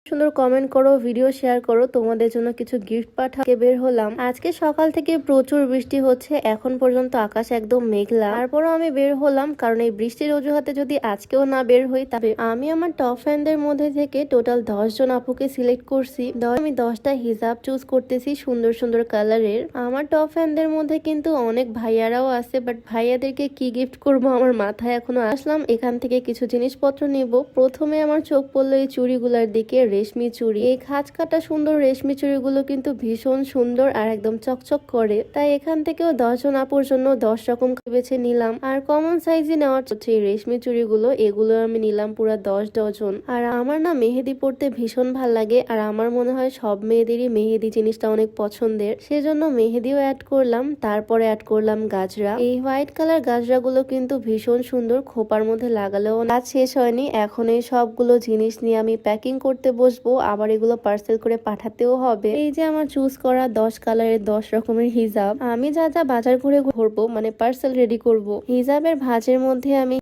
সুন্দর কমেন্ট করো, video share করো, তোমাদের জন্য কিছু গিফট পাঠাতে বের হলাম। আজকে সকাল থেকে প্রচুর বৃষ্টি হচ্ছে, এখন পর্যন্ত আকাশ একদম মেঘলা। তারপরও আমি বের হলাম, কারণ এই বৃষ্টির অজুহাতে যদি আজকেও না বের হই, তবে আমি আমার টপ ফ্যানদের মধ্যে থেকে টোটাল 10 জন আপুকে সিলেক্ট করছি। আমি 10টা হিজাব চুজ করতেছি সুন্দর সুন্দর কালারের। আমার টপ ফ্যানদের মধ্যে কিন্তু অনেক ভাইয়ারাও আছে, বাট ভাইয়াদেরকে কি গিফট করব আমার মাথায় এখনো আসলাম। এখান থেকে কিছু জিনিসপত্র নিব। প্রথমে আমার চোখ পড়লো এই চুড়িগুলার দিকে, রেশমি চুড়ি। এই খাঁজ কাটা সুন্দর রেশমি চুড়িগুলো কিন্তু ভীষণ সুন্দর আর একদম চকচক করে, তাই এখান থেকেও 10 জন আপুর জন্য 10 রকম বেছে নিলাম। আর কমন সাইজে নেওয়ার হচ্ছে এই রেশমি চুড়িগুলো, এগুলো আমি নিলাম পুরো 10 ডজন। আর আমার না মেহেদি পড়তে ভীষণ ভাল লাগে, আর আমার মনে হয় সব মেয়েদেরই মেহেদি জিনিসটা অনেক পছন্দের, সেজন্য মেহেদিও অ্যাড করলাম। তারপরে অ্যাড করলাম গাজরা। এই হোয়াইট কালার গাজরা গুলো কিন্তু ভীষণ সুন্দর, খোপার মধ্যে লাগালেও কাজ শেষ হয়নি। এখন এই সবগুলো জিনিস নিয়ে আমি প্যাকিং করতে বসবো, আবার এগুলো পার্সেল করে পাঠাতেও হবে। এই যে আমার চুজ করা 10 কালারের 10 রকমের হিজাব, আমি যা যা বাজার করে ঘুরবো, মানে পার্সেল রেডি করব, হিজাবের ভাঁজের মধ্যে আমি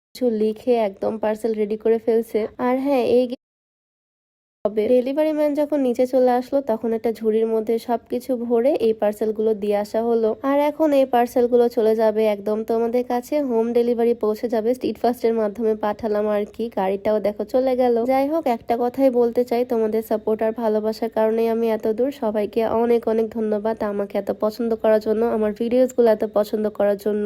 কিছু লিখে একদম পার্সেল রেডি করে ফেলছে। আর হ্যাঁ, এই হবে ডেলিভারি ম্যান যখন নিচে চলে আসলো, তখন একটা ঝুড়ির মধ্যে সবকিছু ভরে এই পার্সেল গুলো দিয়ে আসা হলো। আর এখন এই পার্সেল গুলো চলে যাবে একদম তোমাদের কাছে, হোম ডেলিভারি পৌঁছে যাবে। স্ট্রিট ফাস্টের মাধ্যমে পাঠালাম আর কি, গাড়িটাও দেখো চলে গেল। যাই হোক, একটা কথাই বলতে চাই, তোমাদের সাপোর্ট আর ভালোবাসার কারণেই আমি এত দূর। সবাইকে অনেক অনেক ধন্যবাদ আমাকে এত পছন্দ করার জন্য, আমার ভিডিওস গুলো এত পছন্দ করার জন্য।